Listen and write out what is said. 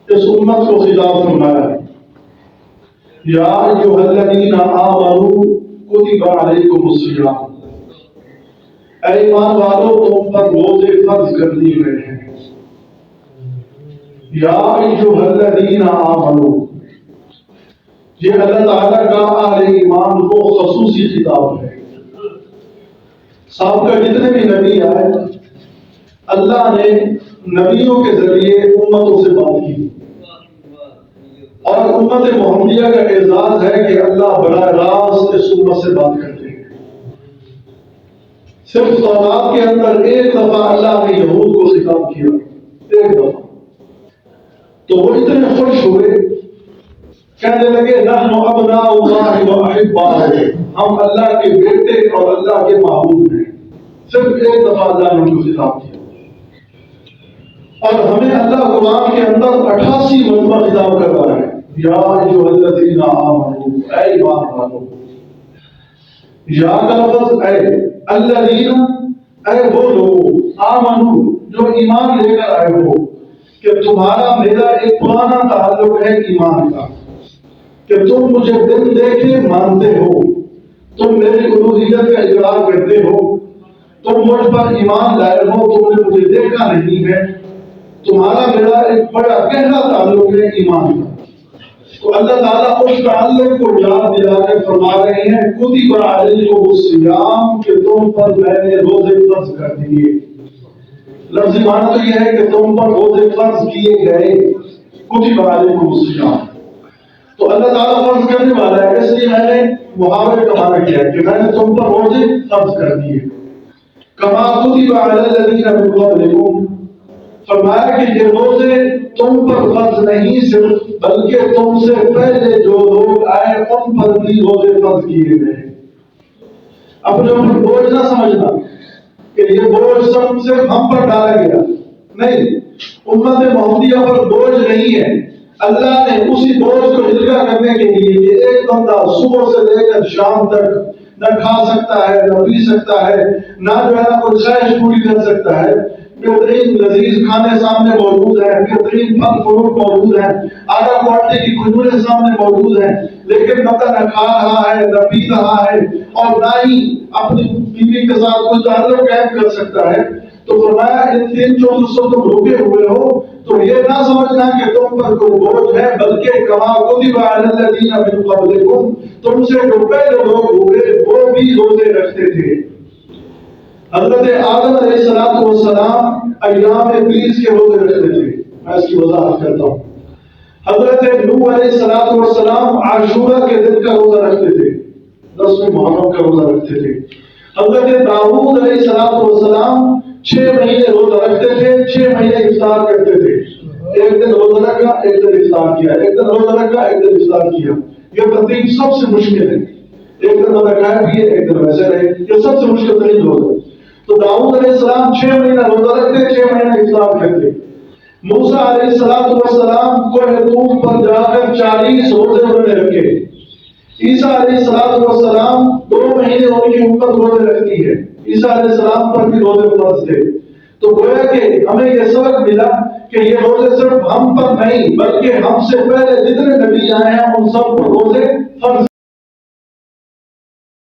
اس امت کو خطاب فرمایا، یا ایھا الذین آمنوا کتب علیکم الصیام، اے ایمان والو تم پر روزے فرض کر دیے گئے ہیں۔ یا ایھا الذین آمنوا، یہ اللہ تعالیٰ کا اہل ایمان کو خصوصی خطاب ہے۔ سابقہ جتنے بھی نبی آئے اللہ نے نبیوں کے ذریعے امتوں سے بات کی، اور امت محمدیہ کا اعزاز ہے کہ اللہ براہ راست اس امت سے بات کرتے ہیں۔ صرف تورات کے اندر ایک دفعہ اللہ نے یہود کو خطاب کیا، ایک دفعہ، تو وہ اتنے خوش ہوئے، کہنے لگے نحن ابناء اللہ و احباؤہ، ہم اللہ کے بیٹے اور اللہ کے محبوب ہیں۔ صرف ایک دفعہ اللہ نے ان کو خطاب کیا، اور ہمیں اللہ قرآن کے اندر 88 مرتبہ خطاب کر رہا ہے، یا ایھا الذین آمنوا، اے ایمان والو۔ یا کا لفظ اے، الذین اے وہ لوگ، آمنو جو ایمان لے کر آئے ہو، کہ تمہارا میرا ایک پرانا تعلق ہے ایمان کا، کہ تم مجھے دن دیکھے مانتے ہو، تم میری الوہیت کا اقرار کرتے ہو، تم مجھ پر ایمان لائے ہو، تم نے مجھے دیکھا نہیں ہے، تمہارا میرا ایک بڑا گہرا تعلق ہے ایمان کا۔ تو اللہ تعالیٰ اس تعلق کو یاد دلا کے فرما رہے ہیں کتب علیکم الصیام، کہ تم پر میں نے روزے فرض کر دیے۔ لفظی معنی تو یہ ہے کہ تم پر روزے فرض کیے گئے، کتب علیکم الصیام۔ تو اللہ تعالیٰ فرض کرنے والا ہے، اس لیے میں نے محاورے کا معنی کیا کہ میں نے تم پر روزے فرض کر دیے۔ کما کتب علی الذین من قبلکم، فرمایا کہ یہ روزے تم پر فرض نہیں صرف، بلکہ تم سے پہلے جو لوگ آئے ان پر بھی روزے فرض کیے گئے۔ اپنے اوپر بوجھ نہ سمجھنا کہ یہ بوجھ سب صرف ہم پر ڈالا گیا، نہیں، امت محمدیہ پر بوجھ نہیں ہے۔ اللہ نے اسی بوجھ کو ہلکا کرنے کے لیے کہ ایک بندہ صبح سے لے کر شام تک نہ کھا سکتا ہے، نہ پی سکتا ہے، نہ جو ہے کوئی خواہش پوری کر سکتا ہے، بہترین لذیذ کھانے سامنے موجود ہیں، بہترین پھل فروٹ موجود ہیں، آٹا کوٹے کی کھجوریں سامنے موجود ہیں، لیکن بندہ نہ کھا رہا ہے، نہ پی رہا ہے، اور نہ ہی اپنی بیوی کے ساتھ کوئی تعلق قائم کر سکتا ہے۔ تو فرمایا ان 3 چیزوں سے تم رکے ہوئے ہو تو یہ نہ سمجھنا کہ تم پر کوئی بوجھ ہے، بلکہ کما کتب علی الذین من قبلکم، تم سے جو پہلے لوگ ہوئے وہ بھی روزے رکھتے تھے۔ حضرت آدم علیہ السلام ایام 20 کے روزے رکھتے تھے، میں اس کی وضاحت کرتا ہوں۔ حضرت نوح علیہ السلام عاشورہ کے دن کا روزہ رکھتے تھے، 10ویں محرم کا روزہ رکھتے تھے۔ حضرت داؤد علیہ السلام 6 مہینے روزہ رکھتے تھے، 6 مہینے افطار کرتے تھے۔ ایک دن روزہ رکھا، ایک دن افطار کیا، ایک دن روزہ رکھا، ایک دن افطار کیا۔ یہ ترتیب سب سے مشکل ہے، ایک دن روزہ کھائے پیے، ایک دن ویسے رہے، یہ سب سے مشکل ترین روزہ۔ تو داؤد علیہ السلام 6 مہینے روزہ رکھتے، 6 مہینے افطار کرتے۔ موسیٰ علیہ السلام کوہ طور پر جا کر 40 روزے انہوں نے رکھے۔ عیسیٰ علیہ السلام 2 مہینے ان کی امت روزے رکھتی ہے، عیسیٰ علیہ السلام پر بھی روزے فرض تھے۔ تو گویا کہ ہمیں یہ سبق ملا کہ یہ روزے صرف ہم پر نہیں بلکہ ہم سے پہلے جتنے نبی آئے ہیں ان سب پر روزے فرض